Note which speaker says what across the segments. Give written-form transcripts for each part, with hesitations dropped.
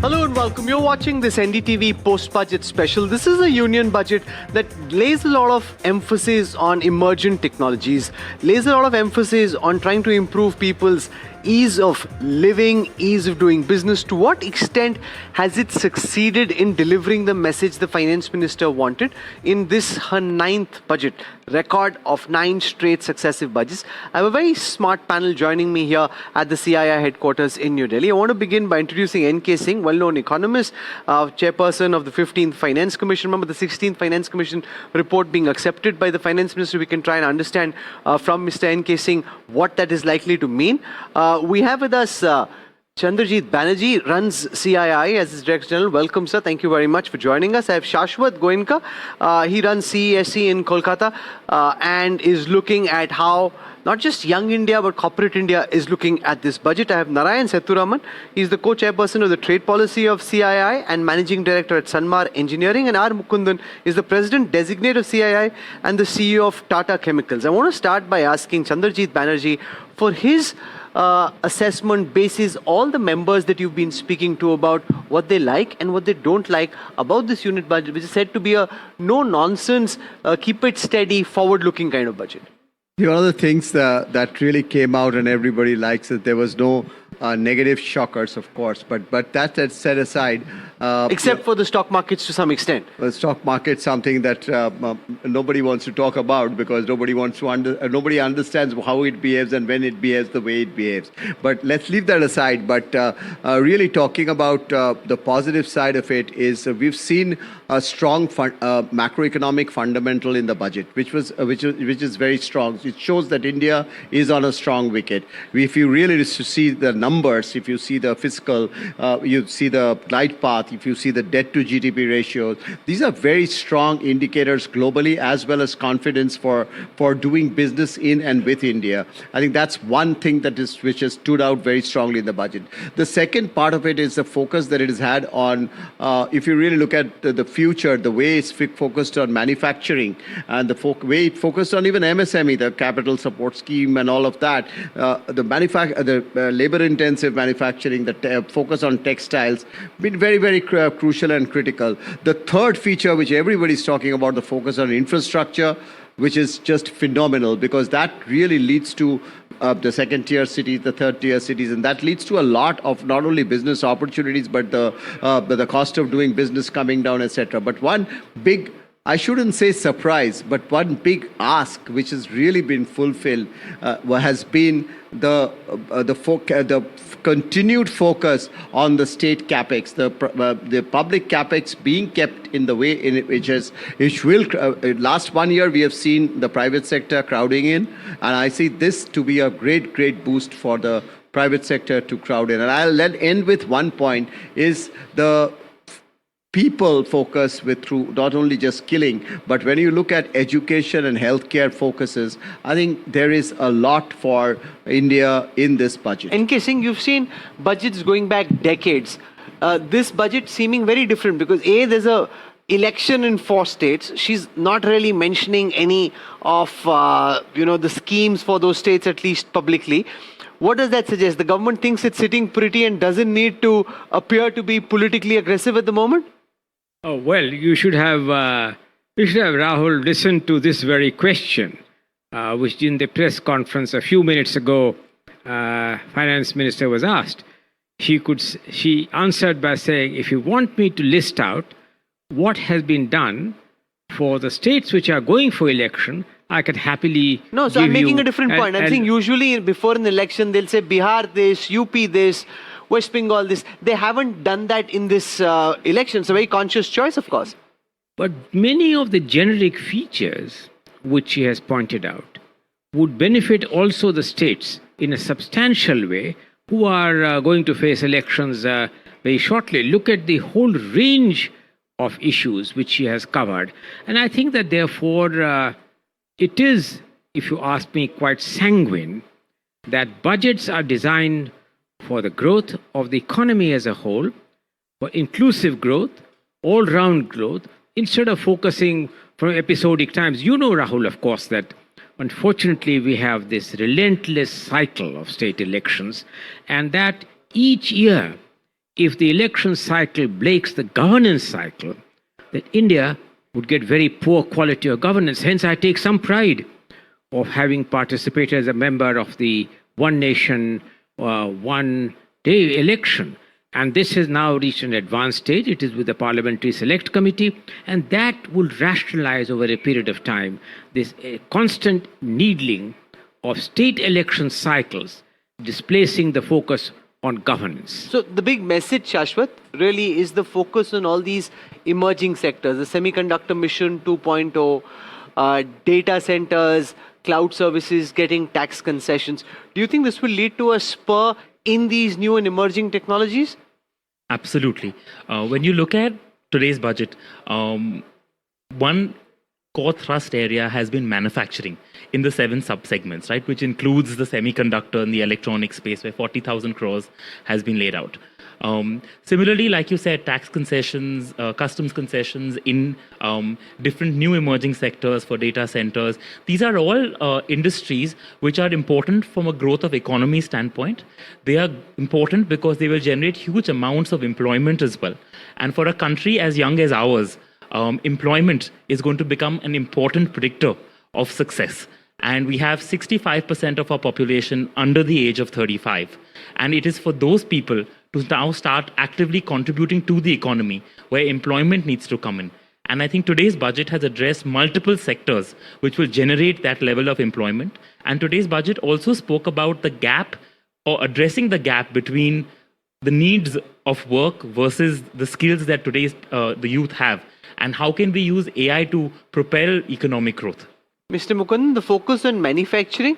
Speaker 1: Hello and welcome. You're watching this NDTV post-budget special. This is a union budget that lays a lot of emphasis on emergent technologies, lays a lot of emphasis on trying to improve people's ease of living, ease of doing business. To what extent has it succeeded in delivering the message the finance minister wanted in this her 9th budget, record of 9 straight successive budgets? I have a very smart panel joining me here at the CII headquarters in New Delhi. I want to begin by introducing N.K. Singh, well-known economist, chairperson of the 15th Finance Commission. Remember, the 16th Finance Commission report being accepted by the finance minister. We can try and understand from Mr. N.K. Singh what that is likely to mean. We have with us Chandrajit Banerjee, runs CII as his Director General. Welcome, sir. Thank you very much for joining us. I have Shashwat Goenka. He runs CESC in Kolkata and is looking at how not just young India, but corporate India is looking at this budget. I have Narayan Seturaman. He's the co-chairperson of the trade policy of CII and managing director at Sanmar Engineering. And R. Mukundan is the president designate of CII and the CEO of Tata Chemicals. I want to start by asking Chandrajit Banerjee for his assessment basis all the members that you've been speaking to about what they like and what they don't like about this unit budget, which is said to be a no-nonsense, keep it steady, forward-looking kind of budget.
Speaker 2: One of the things that really came out and everybody likes it, there was no negative shockers, of course, but that's set aside.
Speaker 1: Except for the stock markets to some extent.
Speaker 2: The stock market, something that nobody wants to talk about because nobody wants to nobody understands how it behaves and when it behaves the way it behaves. But let's leave that aside. But really talking about the positive side of it is we've seen a strong macroeconomic fundamental in the budget, which is very strong. It shows that India is on a strong wicket. If you really see the numbers, if you see the fiscal, you see the glide path, if you see the debt to GDP ratios, these are very strong indicators globally as well as confidence for doing business in and with India. I think that's one thing which has stood out very strongly in the budget. The second part of it is the focus that it has had on, if you really look at the future, the way it's focused on manufacturing and the way it focused on even MSME, the capital support scheme and all of that, the labor-intensive manufacturing, the focus on textiles, been very, very crucial and critical. The third feature, which everybody's talking about, the focus on infrastructure, which is just phenomenal because that really leads to the second-tier cities, the third-tier cities, and that leads to a lot of not only business opportunities, but the cost of doing business coming down, etc. But one big, I shouldn't say surprise, but one big ask which has really been fulfilled has been the continued focus on the state capex, the public capex being kept in the way in which will last 1 year we have seen the private sector crowding in, and I see this to be a great boost for the private sector to crowd in. And I'll end with one point is the people focus through not only just skilling, but when you look at education and healthcare focuses, I think there is a lot for India in this budget.
Speaker 1: N.K. Singh, you've seen budgets going back decades. This budget seeming very different because there's a election in 4 states. She's not really mentioning any of the schemes for those states, at least publicly. What does that suggest? The government thinks it's sitting pretty and doesn't need to appear to be politically aggressive at the moment?
Speaker 3: Oh, well, you should have Rahul listen to this very question, which in the press conference a few minutes ago, finance minister was asked. She answered by saying, if you want me to list out what has been done for the states which are going for election, I can happily
Speaker 1: No, so I'm making a different point. I'm saying usually before an election, they'll say Bihar this, UP this, West Bengal this. They haven't done that in this election. It's a very conscious choice, of course.
Speaker 3: But many of the generic features which she has pointed out would benefit also the states in a substantial way who are going to face elections very shortly. Look at the whole range of issues which she has covered. And I think that therefore it is, if you ask me, quite sanguine that budgets are designed for the growth of the economy as a whole, for inclusive growth, all-round growth, instead of focusing from episodic times. You know, Rahul, of course, that unfortunately we have this relentless cycle of state elections, and that each year if the election cycle breaks the governance cycle, that India would get very poor quality of governance. Hence, I take some pride of having participated as a member of the One Nation, One Day election. And this has now reached an advanced stage. It is with the Parliamentary Select Committee, and that will rationalize over a period of time this constant needling of state election cycles, displacing the focus on governance.
Speaker 1: So the big message, Shashwat, really is the focus on all these emerging sectors, the semiconductor mission 2.0, data centers, cloud services getting tax concessions. Do you think this will lead to a spur in these new and emerging technologies?
Speaker 4: Absolutely. When you look at today's budget, one core thrust area has been manufacturing in the 7 sub-segments, right, which includes the semiconductor and the electronic space, where 40,000 crores has been laid out. Similarly, like you said, tax concessions, customs concessions in different new emerging sectors for data centers. These are all industries which are important from a growth of economy standpoint. They are important because they will generate huge amounts of employment as well. And for a country as young as ours, employment is going to become an important predictor of success. And we have 65% of our population under the age of 35. And it is for those people to now start actively contributing to the economy where employment needs to come in. And I think today's budget has addressed multiple sectors which will generate that level of employment. And today's budget also spoke about the gap, or addressing the gap between the needs of work versus the skills that today's the youth have. And how can we use AI to propel economic growth?
Speaker 1: Mr. Mukundan, the focus on manufacturing,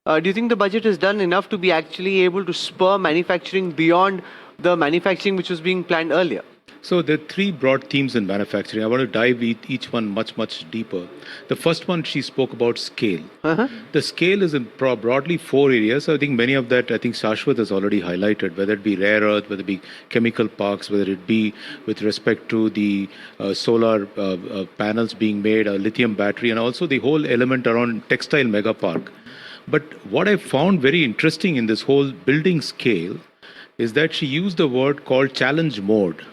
Speaker 1: do you think the budget has done enough to be actually able to spur manufacturing beyond the manufacturing which was being planned earlier?
Speaker 5: So there are 3 broad themes in manufacturing. I want to dive each one much deeper. The first one, she spoke about scale. The scale is in broadly 4 areas. I think many of that, I think Shashwat has already highlighted, whether it be rare earth, whether it be chemical parks, whether it be with respect to the solar panels being made, a lithium battery, and also the whole element around textile mega park. But what I found very interesting in this whole building scale is that she used a word called challenge mode.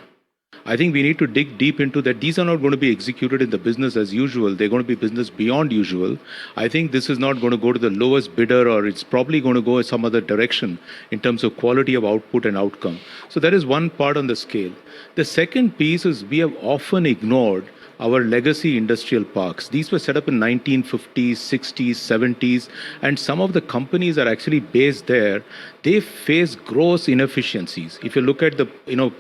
Speaker 5: I think we need to dig deep into that. These are not going to be executed in the business as usual. They're going to be business beyond usual. I think this is not going to go to the lowest bidder, or it's probably going to go in some other direction in terms of quality of output and outcome. So that is one part on the scale. The second piece is we have often ignored our legacy industrial parks. These were set up in 1950s, 60s, 70s, and some of the companies are actually based there. They face gross inefficiencies. If you look at the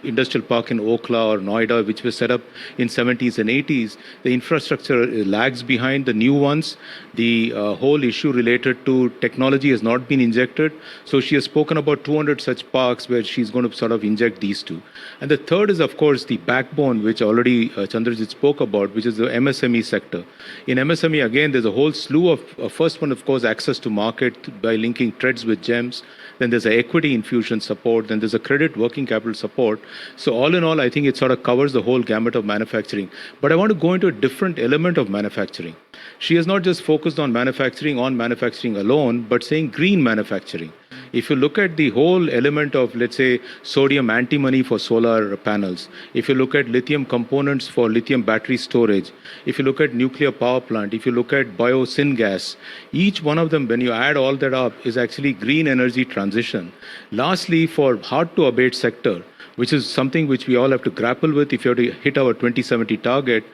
Speaker 5: industrial park in Okla or Noida, which was set up in 70s and 80s, the infrastructure lags behind the new ones. The whole issue related to technology has not been injected. So she has spoken about 200 such parks where she's going to sort of inject these two. And the third is, of course, the backbone, which already Chandrajit spoke about, which is the MSME sector. In MSME, again, there's a whole slew of, first one, of course, access to market by linking threads with gems. Then there's an equity infusion support. Then there's a credit working capital support. So all in all, I think it sort of covers the whole gamut of manufacturing. But I want to go into a different element of manufacturing. She has not just focused on manufacturing alone, but saying green manufacturing. If you look at the whole element of, let's say, sodium antimony for solar panels, if you look at lithium components for lithium battery storage, if you look at nuclear power plant, if you look at biosyn gas, each one of them, when you add all that up, is actually green energy transition. Lastly, for hard to abate sector, which is something which we all have to grapple with if you have to hit our 2070 target,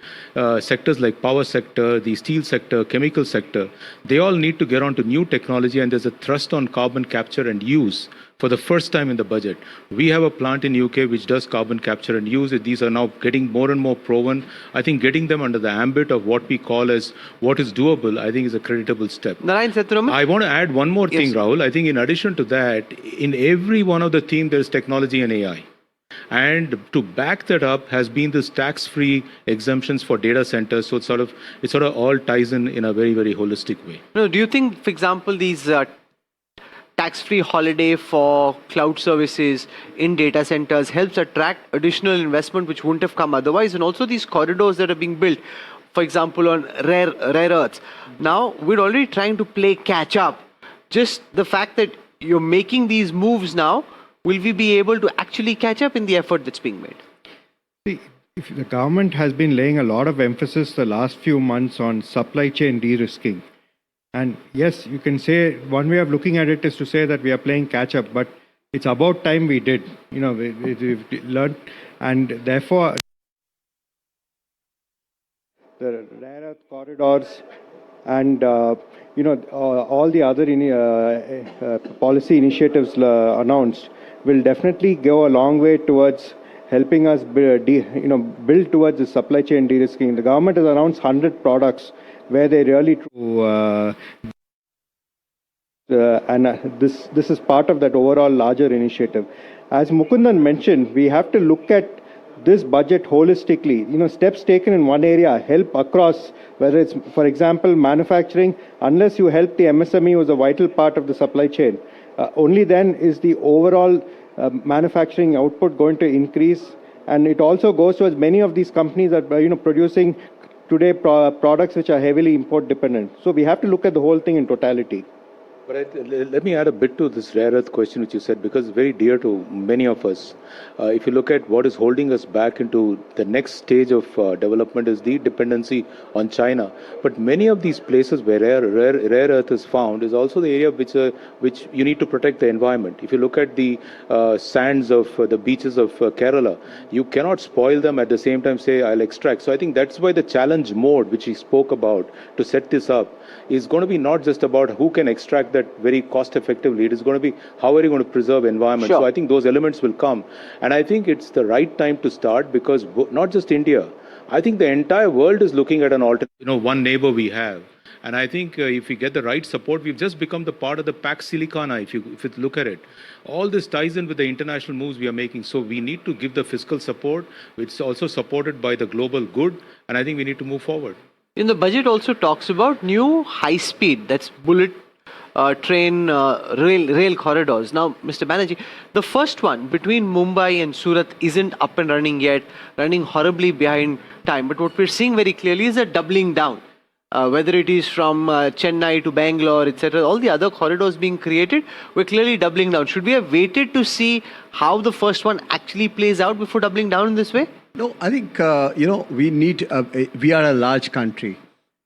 Speaker 5: sectors like power sector, the steel sector, chemical sector, they all need to get onto new technology, and there's a thrust on carbon capture and use for the first time in the budget. We have a plant in UK which does carbon capture and use. These are now getting more and more proven. I think getting them under the ambit of what we call as what is doable, I think is a creditable step.
Speaker 1: Narayan Sethuram?
Speaker 5: I want to add one more thing, Rahul. I think in addition to that, in every one of the themes, there's technology and AI. And to back that up has been this tax-free exemptions for data centers. So it sort of all ties in a very, very holistic way.
Speaker 1: No, do you think, for example, these tax-free holiday for cloud services in data centers helps attract additional investment which wouldn't have come otherwise? And also these corridors that are being built, for example, on rare earths. Now, we're already trying to play catch up. Just the fact that you're making these moves now will we be able to actually catch up in the effort that's being made?
Speaker 6: See, if the government has been laying a lot of emphasis the last few months on supply chain de-risking. And yes, you can say one way of looking at it is to say that we are playing catch up, but it's about time we did. We've learned, and therefore the rare earth corridors and all the other policy initiatives announced will definitely go a long way towards helping us build towards the supply chain de-risking. The government has announced 100 products where they really this is part of that overall larger initiative. As Mukundan mentioned, we have to look at this budget holistically. Steps taken in one area help across, whether it's, for example, manufacturing. Unless you help the MSME, who is a vital part of the supply chain, only then is the overall manufacturing output going to increase. And it also goes towards many of these companies that are producing today products which are heavily import dependent. So we have to look at the whole thing in totality.
Speaker 5: But let me add a bit to this rare earth question which you said, because it's very dear to many of us. If you look at what is holding us back into the next stage of development is the dependency on China. But many of these places where rare earth is found is also the area which you need to protect the environment. If you look at the sands of the beaches of Kerala, you cannot spoil them at the same time say I'll extract. So I think that's why the challenge mode which he spoke about to set this up is going to be not just about who can extract that very cost effectively. It is going to be how are you going to preserve environment.
Speaker 1: Sure.
Speaker 5: So I think those elements will come. And I think it's the right time to start, because not just India, I think the entire world is looking at an alternative. One neighbor we have. And I think if we get the right support, we've just become the part of the Pax Silicana, if you look at it. All this ties in with the international moves we are making. So we need to give the fiscal support, which is also supported by the global good. And I think we need to move forward.
Speaker 1: The budget also talks about new high speed, that's bullet train rail corridors. Now, Mr. Banerjee, the first one between Mumbai and Surat isn't up and running yet, running horribly behind time. But what we're seeing very clearly is a doubling down. Whether it is from Chennai to Bangalore, etc., all the other corridors being created, we're clearly doubling down. Should we have waited to see how the first one actually plays out before doubling down in this way?
Speaker 2: No, I think we need. We are a large country.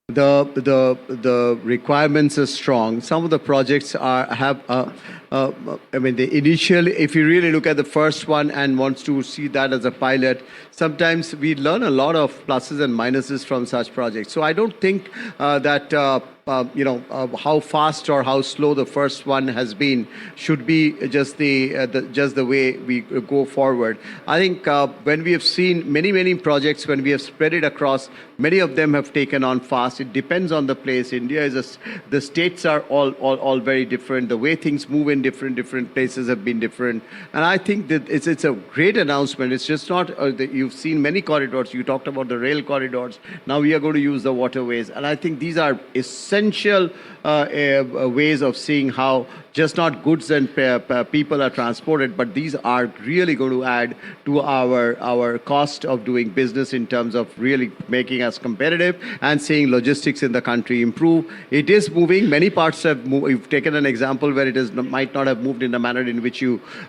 Speaker 2: The requirements are strong. Some of the projects if you really look at the first one and wants to see that as a pilot, sometimes we learn a lot of pluses and minuses from such projects. So I don't think that how fast or how slow the first one has been should be just the way we go forward. I think when we have seen many projects, when we have spread it across, many of them have taken on fast. It depends on the place. India is the states are all very different. The way things move in different places have been different. And I think that it's a great announcement. It's just not you've seen many corridors. You talked about the rail corridors. Now we are going to use the waterways, and I think these are essential ways of seeing how just not goods and people are transported, but these are really going to add to our cost of doing business in terms of really making us competitive and seeing logistics in the country improve. It is moving. Many parts have moved. You've taken an example where it might not have moved in the manner in which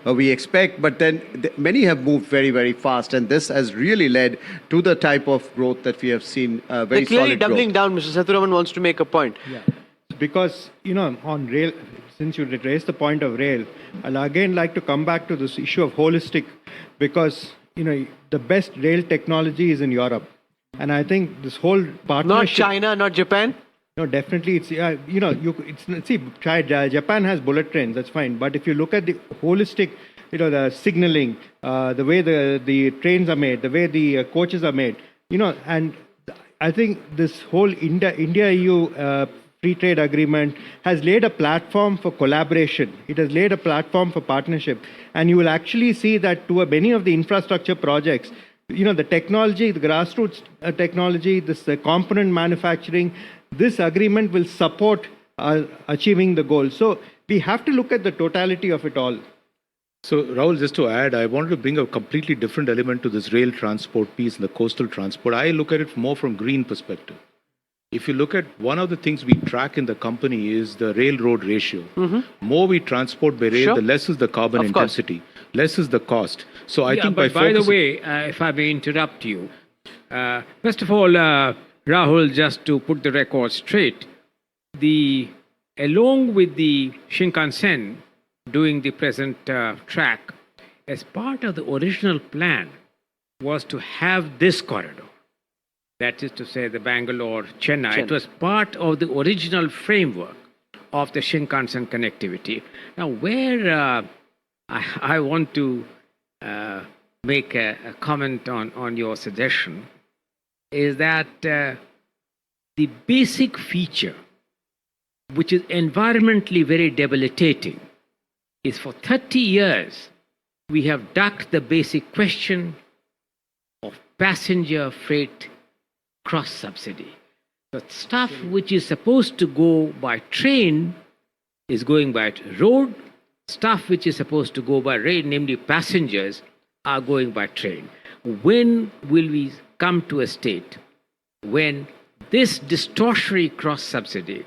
Speaker 2: we expect, but then many have moved very fast, and this has really led to the type of growth that we have seen. Very
Speaker 1: They're clearly
Speaker 2: solid
Speaker 1: doubling
Speaker 2: growth.
Speaker 1: down. Mr. Sathuraman wants to make a point.
Speaker 6: Yeah. Because, on rail, since you raised the point of rail, I'll again like to come back to this issue of holistic, because, the best rail technology is in Europe. And I think this whole partnership...
Speaker 1: Not China, not Japan?
Speaker 6: No, definitely. It's, Japan has bullet trains, that's fine. But if you look at the holistic, the signaling, the way the trains are made, the way the coaches are made, and I think this whole India-EU free trade agreement has laid a platform for collaboration. It has laid a platform for partnership. And you will actually see that to many of the infrastructure projects, the technology, the grassroots technology, this component manufacturing, this agreement will support achieving the goal. So we have to look at the totality of it all.
Speaker 5: So, Rahul, just to add, I wanted to bring a completely different element to this rail transport piece and the coastal transport. I look at it more from green perspective. If you look at one of the things we track in the company is the railroad ratio. More we transport by rail,
Speaker 1: Sure.
Speaker 5: the less is the carbon
Speaker 1: Of course.
Speaker 5: intensity, less is the cost. So I
Speaker 3: Yeah,
Speaker 5: think
Speaker 3: but by the way, if I may interrupt you, first of all, Rahul, just to put the record straight, along with the Shinkansen doing the present track, as part of the original plan was to have this corridor. That is to say, the Bangalore-Chennai. It was part of the original framework of the Shinkansen connectivity. Now, where I want to make a comment on your suggestion is that the basic feature, which is environmentally very debilitating, is for 30 years we have ducked the basic question of passenger freight cross subsidy. The stuff which is supposed to go by train is going by road. Stuff which is supposed to go by rail, namely passengers, are going by train. When will we come to a state when this distortionary cross subsidy,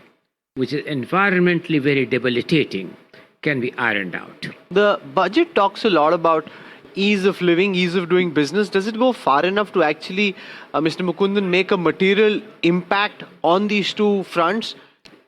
Speaker 3: which is environmentally very debilitating, can be ironed out?
Speaker 1: The budget talks a lot about ease of living, ease of doing business. Does it go far enough to actually, Mr. Mukundan, make a material impact on these two fronts?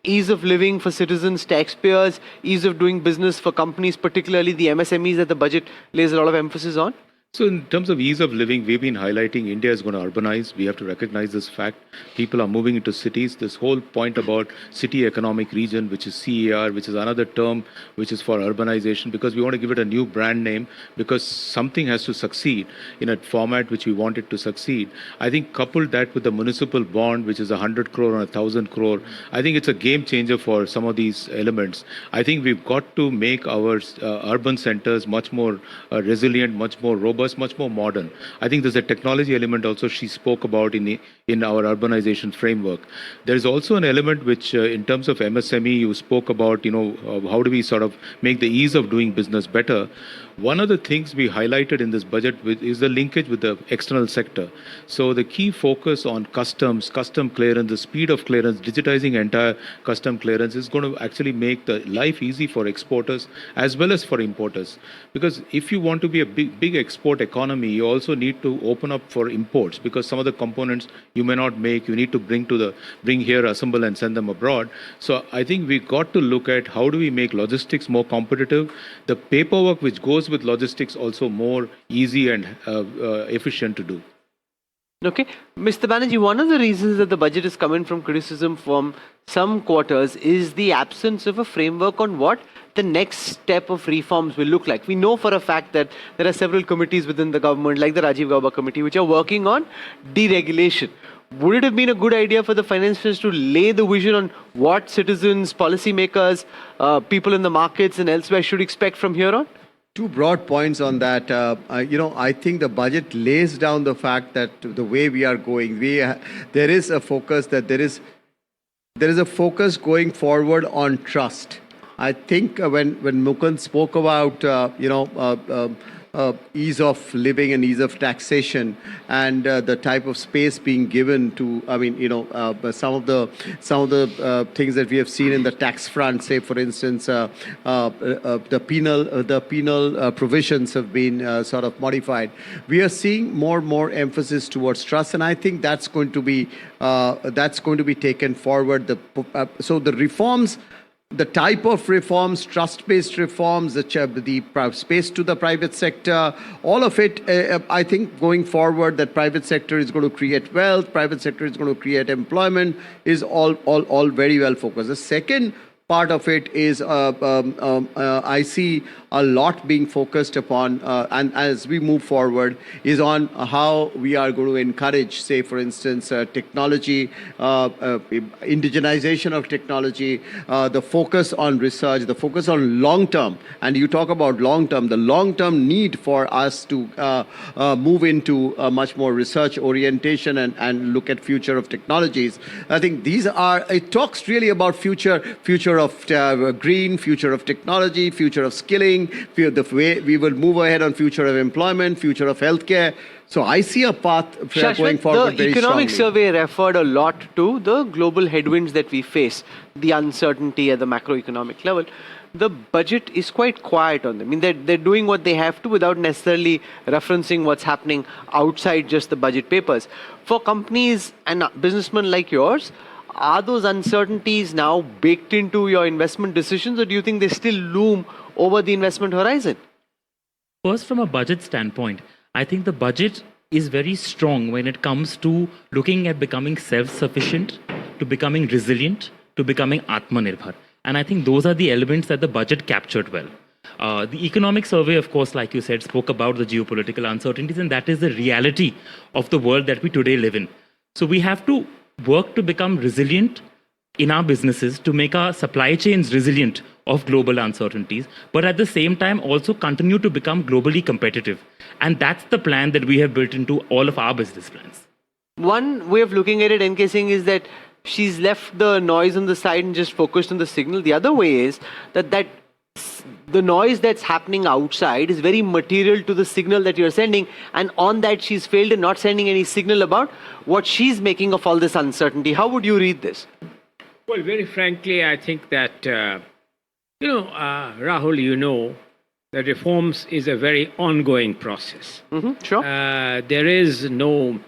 Speaker 1: Ease of living for citizens, taxpayers, ease of doing business for companies, particularly the MSMEs that the budget lays a lot of emphasis on?
Speaker 5: So in terms of ease of living, we've been highlighting India is going to urbanize. We have to recognize this fact. People are moving into cities. This whole point about city economic region, which is CER, which is another term which is for urbanization, because we want to give it a new brand name, because something has to succeed in a format which we want it to succeed. I think coupled that with the municipal bond, which is 100 crore and 1,000 crore, I think it's a game changer for some of these elements. I think we've got to make our urban centers much more resilient, much more robust, much more modern. I think there's a technology element also she spoke about in our urbanization framework. There is also an element which, in terms of MSME, you spoke about, how do we sort of make the ease of doing business better. One of the things we highlighted in this budget is the linkage with the external sector. So the key focus on customs, custom clearance, the speed of clearance, digitizing entire custom clearance is going to actually make the life easy for exporters as well as for importers. Because if you want to be a big export economy, you also need to open up for imports, because some of the components you may not make, you need to bring here, assemble and send them abroad. So I think we got to look at how do we make logistics more competitive, the paperwork which goes with logistics also more easy and efficient to do.
Speaker 1: Okay. Mr. Banerjee, one of the reasons that the budget is coming from criticism from some quarters is the absence of a framework on what the next step of reforms will look like. We know for a fact that there are several committees within the government, like the Rajiv Gauba committee, which are working on deregulation. Would it have been a good idea for the finance minister to lay the vision on what citizens, policymakers, people in the markets and elsewhere should expect from here on?
Speaker 2: Two broad points on that. I think the budget lays down the fact that the way we are going, there is a focus that there is a focus going forward on trust. I think when Mukund spoke about ease of living and ease of taxation and the type of space being given to, some of the things that we have seen in the tax front, say for instance, the penal provisions have been sort of modified. We are seeing more emphasis towards trust, and I think that's going to be taken forward. So the reforms. The type of reforms, trust-based reforms, the space to the private sector, all of it, I think going forward that private sector is going to create wealth, private sector is going to create employment, is all very well focused. The second part of it is I see a lot being focused upon, and as we move forward, is on how we are going to encourage, say, for instance, technology, indigenization of technology, the focus on research, the focus on long-term. And you talk about long-term, the long-term need for us to move into a much more research orientation and look at future of technologies. I think it talks really about future of green, future of technology, future of skilling, the way we will move ahead on future of employment, future of healthcare. So I see a path going
Speaker 1: Shashwat,
Speaker 2: forward
Speaker 1: the
Speaker 2: very
Speaker 1: economic
Speaker 2: strongly.
Speaker 1: survey referred a lot to the global headwinds that we face, the uncertainty at the macroeconomic level. The budget is quite quiet on them. I mean, they're doing what they have to without necessarily referencing what's happening outside just the budget papers. For companies and businessmen like yours, are those uncertainties now baked into your investment decisions, or do you think they still loom over the investment horizon?
Speaker 4: First, from a budget standpoint, I think the budget is very strong when it comes to looking at becoming self-sufficient, to becoming resilient, to becoming Atmanirbhar. And I think those are the elements that the budget captured well. The economic survey, of course, like you said, spoke about the geopolitical uncertainties, and that is the reality of the world that we today live in. So we have to work to become resilient in our businesses, to make our supply chains resilient of global uncertainties, but at the same time also continue to become globally competitive. And that's the plan that we have built into all of our business plans.
Speaker 1: One way of looking at it, NK Singh, is that she's left the noise on the side and just focused on the signal. The other way is that the noise that's happening outside is very material to the signal that you're sending, and on that she's failed in not sending any signal about what she's making of all this uncertainty. How would you read this?
Speaker 3: Well, very frankly, I think that, Rahul, that reforms is a very ongoing process.
Speaker 1: Sure.
Speaker 3: There is no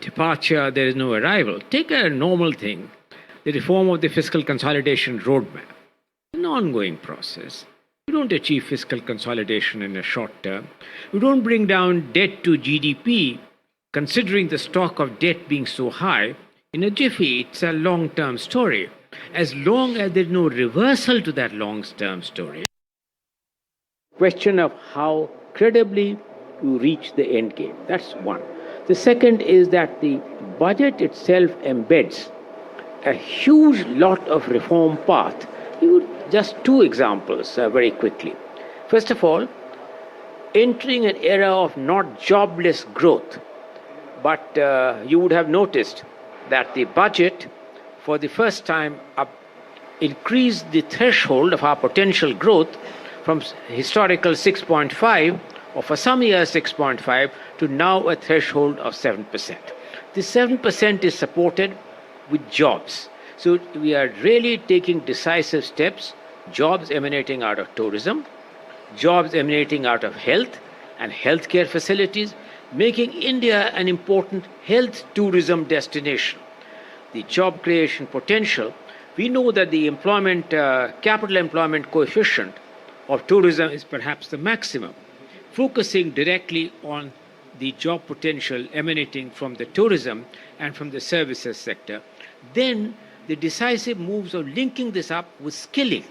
Speaker 3: departure, there is no arrival. Take a normal thing, the reform of the fiscal consolidation roadmap, an ongoing process. You don't achieve fiscal consolidation in a short term. You don't bring down debt to GDP, considering the stock of debt being so high, in a jiffy. It's a long-term story. As long as there's no reversal to that long-term story, question of how credibly you reach the end game. That's one. The second is that the budget itself embeds a huge lot of reform path. Just two examples very quickly. First of all, entering an era of not jobless growth, but you would have noticed that the budget for the first time increased the threshold of our potential growth from historical 6.5, or for some years 6.5, to now a threshold of 7%. This 7% is supported with jobs. So we are really taking decisive steps, jobs emanating out of tourism, jobs emanating out of health and healthcare facilities, making India an important health tourism destination. The job creation potential, we know that the capital employment coefficient of tourism is perhaps the maximum. Focusing directly on the job potential emanating from the tourism and from the services sector, then the decisive moves of linking this up with skilling,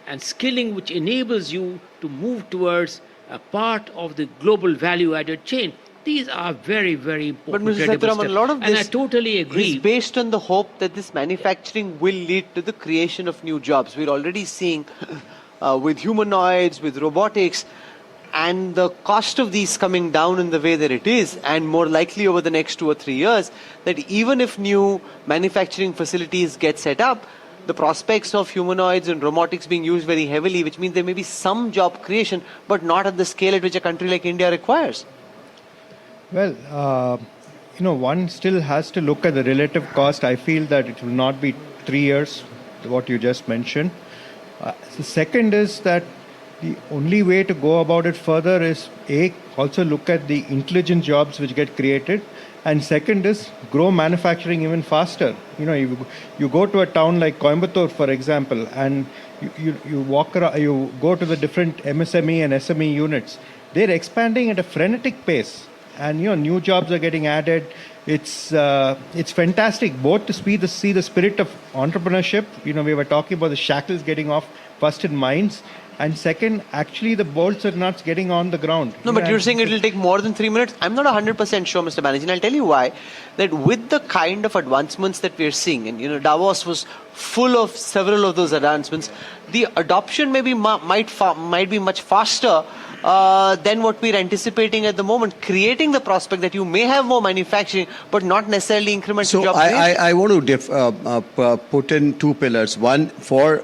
Speaker 3: and skilling which enables you to move towards a part of the global value-added chain. These are very, very important.
Speaker 1: But Mr. Sethuraman, a lot of this,
Speaker 3: and I totally agree,
Speaker 1: is based on the hope that this manufacturing will lead to the creation of new jobs. We're already seeing with humanoids, with robotics, and the cost of these coming down in the way that it is, and more likely over the next 2 or 3 years, that even if new manufacturing facilities get set up, the prospects of humanoids and robotics being used very heavily, which means there may be some job creation, but not at the scale at which a country like India requires.
Speaker 6: Well, one still has to look at the relative cost. I feel that it will not be 3 years, what you just mentioned. The second is that the only way to go about it further is also look at the intelligent jobs which get created, and second is grow manufacturing even faster. You go to a town like Coimbatore, for example, and you walk around, you go to the different MSME and SME units. They're expanding at a frenetic pace, and new jobs are getting added. It's fantastic both to see the spirit of entrepreneurship. We were talking about the shackles getting off first in minds, and second, actually the bolts are not getting on the ground.
Speaker 1: No, but you're saying it will take more than 3 minutes? I'm not 100% sure, Mr. Banerjee, and I'll tell you why. That with the kind of advancements that we're seeing, and Davos was full of several of those advancements, the adoption might be much faster than what we're anticipating at the moment, creating the prospect that you may have more manufacturing, but not necessarily incremental job creation.
Speaker 2: I want to put in two pillars. One, for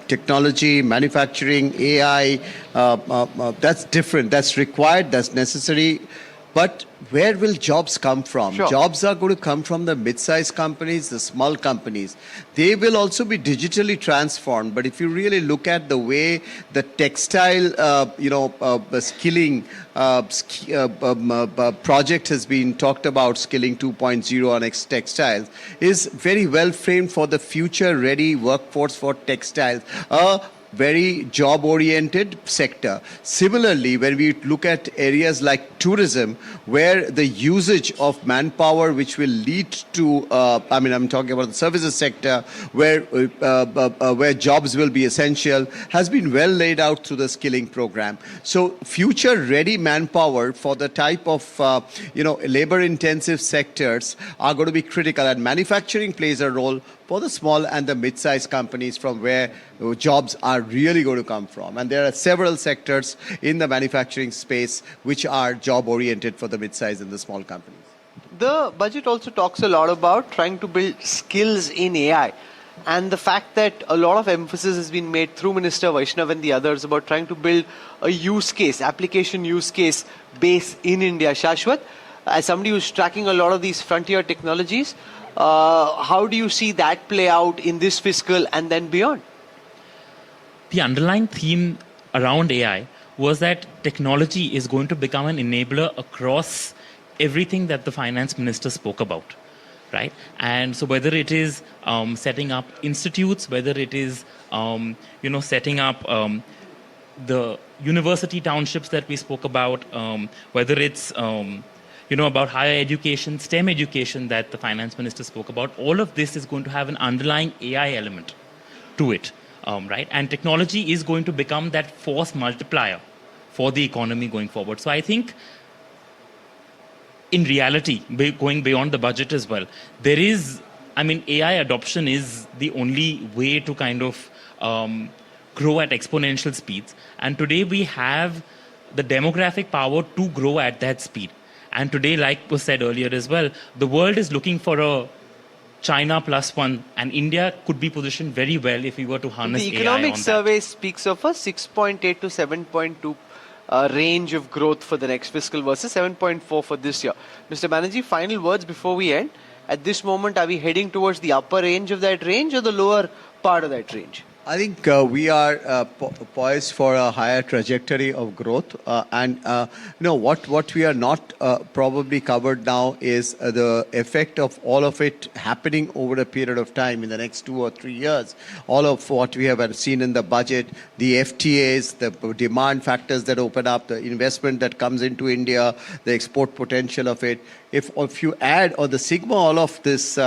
Speaker 2: technology, manufacturing, AI, that's different, that's required, that's necessary. But where will jobs come from?
Speaker 1: Sure.
Speaker 2: Jobs are going to come from the mid-sized companies, the small companies. They will also be digitally transformed. But if you really look at the way the textile, skilling project has been talked about, Skilling 2.0 on textiles, is very well framed for the future-ready workforce for textiles. Very job-oriented sector. Similarly, when we look at areas like tourism, where the usage of manpower, which will lead to, I'm talking about the services sector, where jobs will be essential, has been well laid out through the skilling program. So, future-ready manpower for the type of, labor-intensive sectors are going to be critical, and manufacturing plays a role for the small and the mid-sized companies from where jobs are really going to come from. And there are several sectors in the manufacturing space which are job-oriented for the mid-sized and the small companies.
Speaker 1: The budget also talks a lot about trying to build skills in AI. And the fact that a lot of emphasis has been made through Minister Vaishnav and the others about trying to build a use case, application use case base in India. Shashwat, as somebody who's tracking a lot of these frontier technologies, how do you see that play out in this fiscal and then beyond?
Speaker 4: The underlying theme around AI was that technology is going to become an enabler across everything that the finance minister spoke about, right? And so whether it is setting up institutes, whether it is setting up the university townships that we spoke about, whether it's about higher education, STEM education that the finance minister spoke about, all of this is going to have an underlying AI element to it, right? And technology is going to become that force multiplier for the economy going forward. So I think in reality, going beyond the budget as well, there is, AI adoption is the only way to kind of grow at exponential speeds. And today we have the demographic power to grow at that speed. And today, like was said earlier as well, the world is looking for a China +1, and India could be positioned very well if we were to harness AI on that.
Speaker 1: The economic survey speaks of a 6.8 to 7.2 range of growth for the next fiscal versus 7.4 for this year. Mr. Banerjee, final words before we end. At this moment, are we heading towards the upper range of that range or the lower part of that range?
Speaker 2: I think we are poised for a higher trajectory of growth, what we are not probably covered now is the effect of all of it happening over a period of time in the next 2 or 3 years. All of what we have seen in the budget, the FTAs, the demand factors that open up, the investment that comes into India, the export potential of it. If you add or the sigma, all of this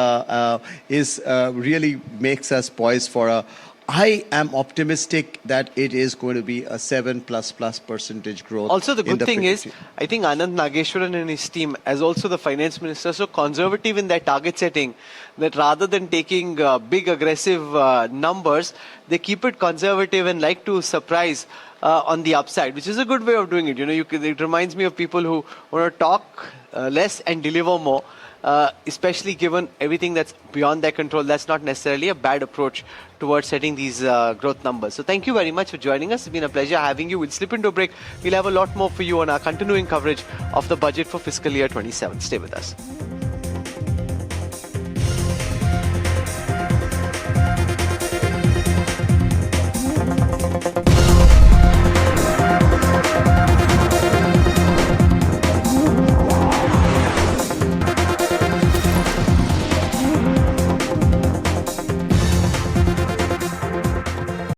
Speaker 2: is really makes us poised for a. I am optimistic that it is going to be a 7+% growth.
Speaker 1: Also, the good thing is, I think Anand Nageshwaran and his team, as also the finance minister, so conservative in their target setting that rather than taking big aggressive numbers, they keep it conservative and like to surprise on the upside, which is a good way of doing it. It reminds me of people who want to talk less and deliver more. Especially given everything that's beyond their control. That's not necessarily a bad approach towards setting these growth numbers. So thank you very much for joining us. It's been a pleasure having you. We'll slip into a break. We'll have a lot more for you on our continuing coverage of the budget for fiscal year 27. Stay with us.